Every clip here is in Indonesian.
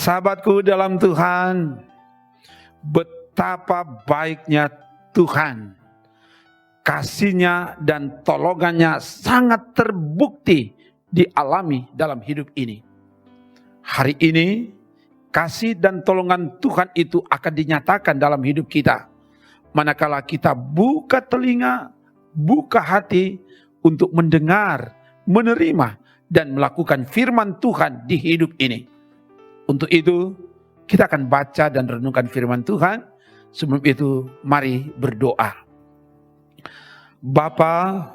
Sahabatku dalam Tuhan, betapa baiknya Tuhan. Kasih-Nya dan tolongannya sangat terbukti dialami dalam hidup ini. Hari ini, kasih dan tolongan Tuhan itu akan dinyatakan dalam hidup kita. Manakala kita buka telinga, buka hati untuk mendengar, menerima, dan melakukan firman Tuhan di hidup ini. Untuk itu, kita akan baca dan renungkan firman Tuhan. Sebelum itu, mari berdoa. Bapa,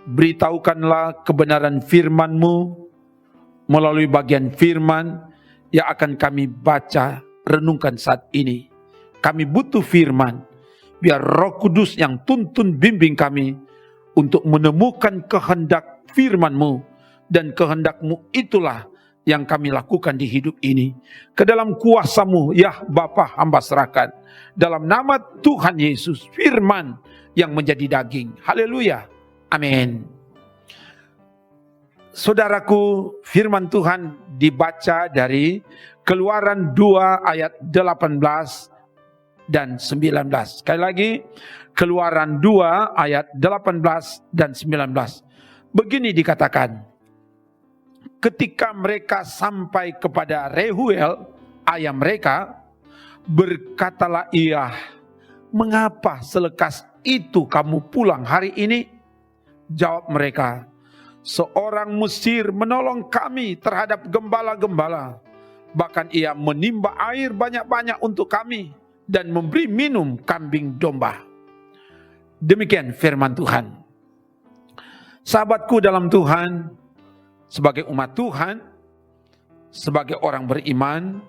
beritahukanlah kebenaran firman-Mu melalui bagian firman yang akan kami baca, renungkan saat ini. Kami butuh firman, biar Roh Kudus yang tuntun bimbing kami untuk menemukan kehendak firman-Mu, dan kehendak-Mu itulah yang kami lakukan di hidup ini. Ke dalam kuasa-Mu, ya Bapa, hamba serahkan. Dalam nama Tuhan Yesus, firman yang menjadi daging. Haleluya. Amin. Saudaraku, firman Tuhan dibaca dari Keluaran 2 ayat 18 dan 19. Sekali lagi, Keluaran 2 ayat 18 dan 19. Begini dikatakan, ketika mereka sampai kepada Reuel, ayah mereka, berkatalah ia, mengapa selekas itu kamu pulang hari ini? Jawab mereka, seorang Mesir menolong kami terhadap gembala-gembala. Bahkan ia menimba air banyak-banyak untuk kami dan memberi minum kambing domba. Demikian firman Tuhan. Sahabatku dalam Tuhan, sebagai umat Tuhan, sebagai orang beriman,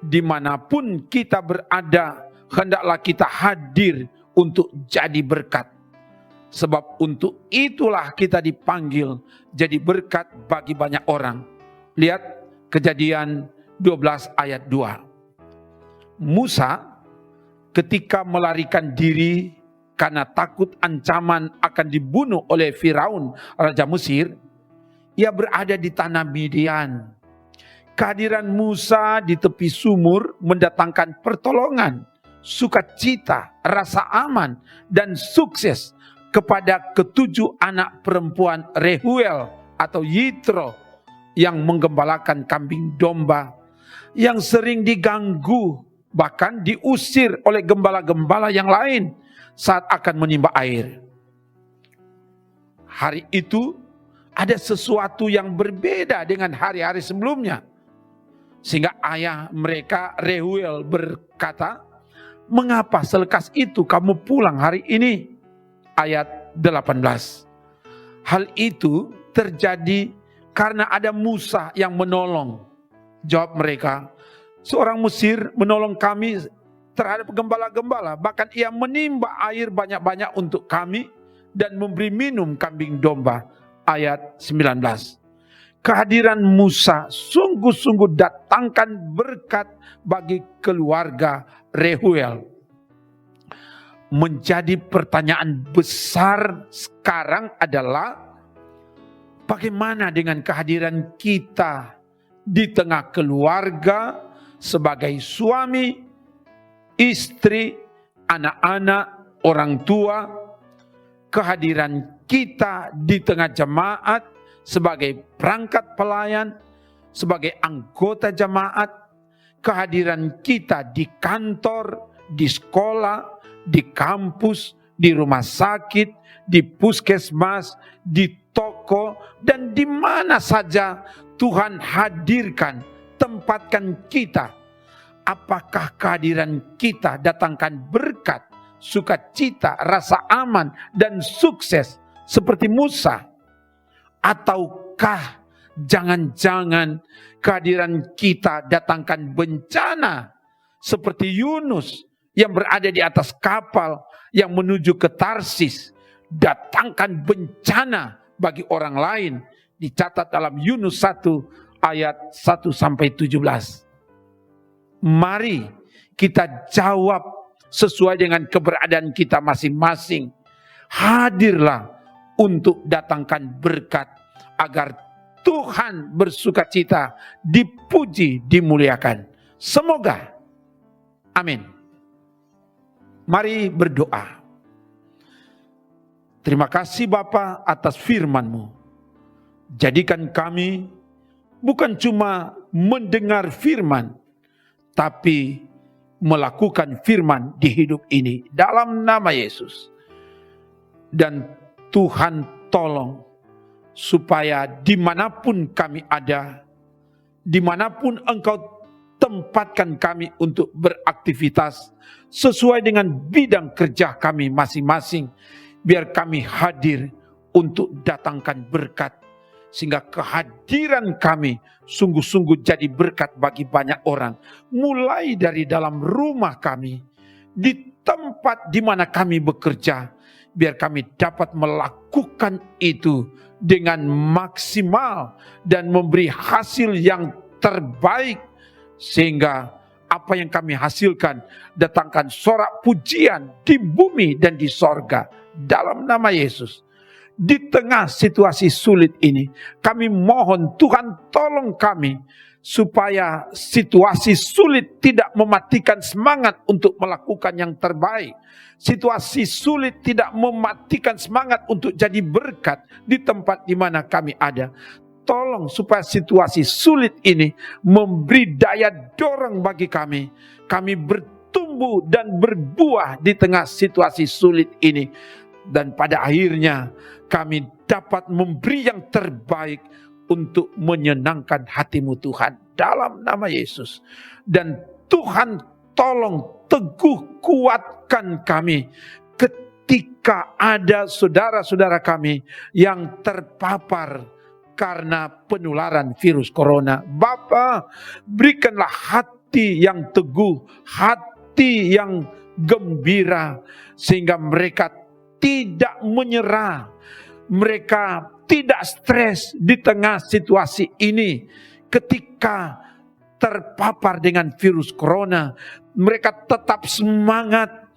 dimanapun kita berada, hendaklah kita hadir untuk jadi berkat. Sebab untuk itulah kita dipanggil jadi berkat bagi banyak orang. Lihat Kejadian 12 ayat 2. Musa ketika melarikan diri karena takut ancaman akan dibunuh oleh Firaun, Raja Mesir, ia berada di tanah Midian. Kehadiran Musa di tepi sumur mendatangkan pertolongan, sukacita, rasa aman, dan sukses kepada ketujuh anak perempuan Reuel atau Yitro yang menggembalakan kambing domba, yang sering diganggu, bahkan diusir oleh gembala-gembala yang lain saat akan menimba air. Hari itu ada sesuatu yang berbeda dengan hari-hari sebelumnya. Sehingga ayah mereka Reuel berkata, mengapa selekas itu kamu pulang hari ini? Ayat 18. Hal itu terjadi karena ada Musa yang menolong. Jawab mereka, seorang Mesir menolong kami terhadap gembala-gembala. Bahkan ia menimba air banyak-banyak untuk kami dan memberi minum kambing domba. Ayat 19. Kehadiran Musa sungguh-sungguh datangkan berkat bagi keluarga Reuel. Menjadi pertanyaan besar sekarang adalah, bagaimana dengan kehadiran kita di tengah keluarga sebagai suami, istri, anak-anak, orang tua, kehadiran kita di tengah jemaat sebagai perangkat pelayan, sebagai anggota jemaat, kehadiran kita di kantor, di sekolah, di kampus, di rumah sakit, di puskesmas, di toko, dan di mana saja Tuhan hadirkan, tempatkan kita. Apakah kehadiran kita datangkan berkat, sukacita, rasa aman, dan sukses seperti Musa? Ataukah jangan-jangan kehadiran kita datangkan bencana seperti Yunus yang berada di atas kapal yang menuju ke Tarsis, datangkan bencana bagi orang lain, dicatat dalam Yunus 1 ayat 1 sampai 17. Mari kita jawab sesuai dengan keberadaan kita masing-masing. Hadirlah untuk datangkan berkat agar Tuhan bersukacita, dipuji, dimuliakan. Semoga. Amin. Mari berdoa. Terima kasih Bapa atas firman-Mu. Jadikan kami bukan cuma mendengar firman, tapi melakukan firman di hidup ini. Dalam nama Yesus. Dan Tuhan tolong supaya dimanapun kami ada, dimanapun Engkau tempatkan kami untuk beraktivitas sesuai dengan bidang kerja kami masing-masing, biar kami hadir untuk datangkan berkat, sehingga kehadiran kami sungguh-sungguh jadi berkat bagi banyak orang, mulai dari dalam rumah kami, di tempat di mana kami bekerja, biar kami dapat melakukan itu dengan maksimal dan memberi hasil yang terbaik, sehingga apa yang kami hasilkan datangkan sorak pujian di bumi dan di sorga. Dalam nama Yesus. Di tengah situasi sulit ini, kami mohon Tuhan tolong kami, supaya situasi sulit tidak mematikan semangat untuk melakukan yang terbaik. Situasi sulit tidak mematikan semangat untuk jadi berkat di tempat di mana kami ada. Tolong supaya situasi sulit ini memberi daya dorong bagi kami. Kami bertumbuh dan berbuah di tengah situasi sulit ini. Dan pada akhirnya kami dapat memberi yang terbaik untuk menyenangkan hati-Mu Tuhan. Dalam nama Yesus. Dan Tuhan tolong teguh kuatkan kami ketika ada saudara-saudara kami yang terpapar karena penularan virus corona. Bapa, berikanlah hati yang teguh, hati yang gembira, sehingga mereka tidak menyerah, mereka tidak stres di tengah situasi ini. Ketika terpapar dengan virus corona, mereka tetap semangat,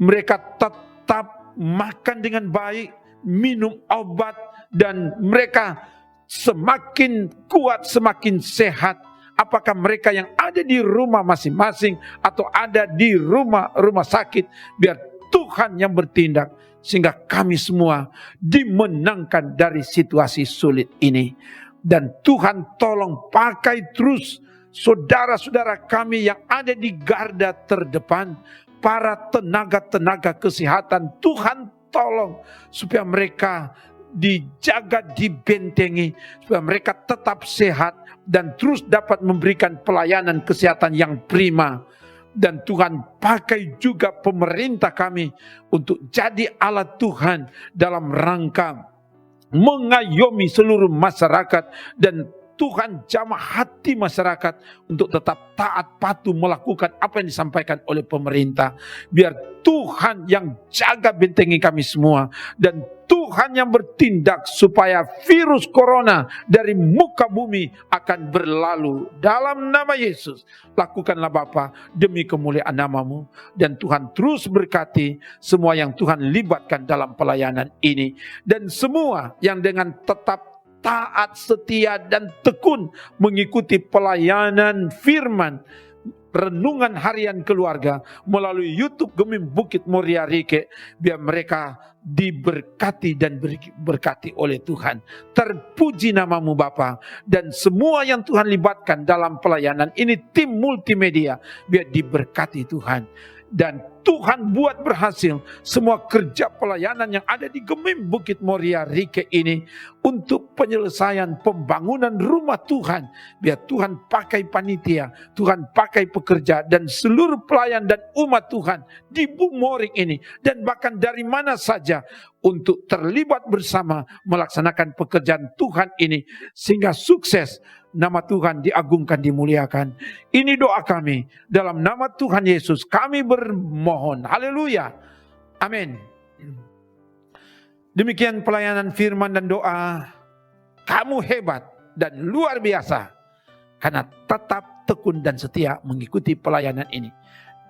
mereka tetap makan dengan baik, minum obat, dan mereka semakin kuat, semakin sehat. Apakah mereka yang ada di rumah masing-masing atau ada di rumah sakit, biar Tuhan yang bertindak, sehingga kami semua dimenangkan dari situasi sulit ini. Dan Tuhan tolong pakai terus saudara-saudara kami yang ada di garda terdepan, para tenaga-tenaga kesehatan. Tuhan tolong supaya mereka dijaga, dibentengi, supaya mereka tetap sehat dan terus dapat memberikan pelayanan kesehatan yang prima. Dan Tuhan pakai juga pemerintah kami untuk jadi alat Tuhan dalam rangka mengayomi seluruh masyarakat, dan Tuhan jamah hati masyarakat untuk tetap taat patuh melakukan apa yang disampaikan oleh pemerintah. Biar Tuhan yang jaga bentengi kami semua, dan Tuhan yang bertindak supaya virus corona dari muka bumi akan berlalu. Dalam nama Yesus, lakukanlah Bapa demi kemuliaan nama-Mu. Dan Tuhan terus berkati semua yang Tuhan libatkan dalam pelayanan ini. Dan semua yang dengan tetap taat, setia, dan tekun mengikuti pelayanan firman renungan harian keluarga melalui YouTube Gemim Bukit Moria Rike, biar mereka diberkati dan berkati oleh Tuhan. Terpuji nama-Mu Bapa, dan semua yang Tuhan libatkan dalam pelayanan ini, tim multimedia, biar diberkati Tuhan. Dan Tuhan buat berhasil semua kerja pelayanan yang ada di Gemim Bukit Moria Rike ini untuk penyelesaian pembangunan rumah Tuhan. Biar Tuhan pakai panitia, Tuhan pakai pekerja, dan seluruh pelayan dan umat Tuhan di Bumoring ini, dan bahkan dari mana saja, untuk terlibat bersama melaksanakan pekerjaan Tuhan ini, sehingga sukses, nama Tuhan diagungkan, dimuliakan. Ini doa kami, dalam nama Tuhan Yesus kami bermohon. Haleluya. Amin. Demikian pelayanan firman dan doa. Kamu hebat dan luar biasa, karena tetap tekun dan setia mengikuti pelayanan ini.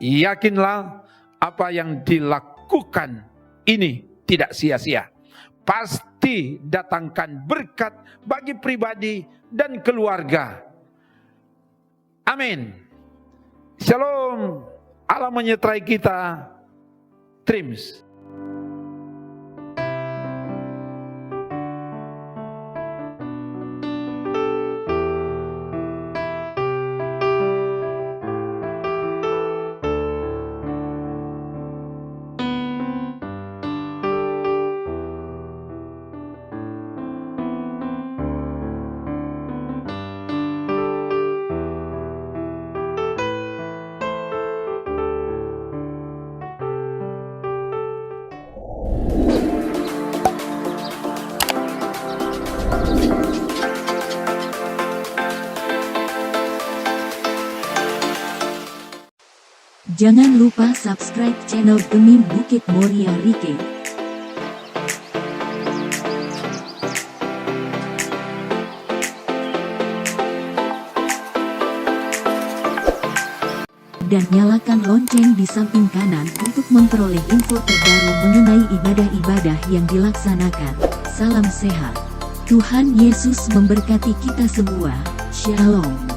Yakinlah apa yang dilakukan ini tidak sia-sia. pasti datangkan berkat bagi pribadi dan keluarga. Amin. Shalom. Allah menyertai kita. Trims. Jangan lupa subscribe channel Demi Bukit Moria Rike. Dan nyalakan lonceng di samping kanan untuk memperoleh info terbaru mengenai ibadah-ibadah yang dilaksanakan. Salam sehat. Tuhan Yesus memberkati kita semua. Shalom.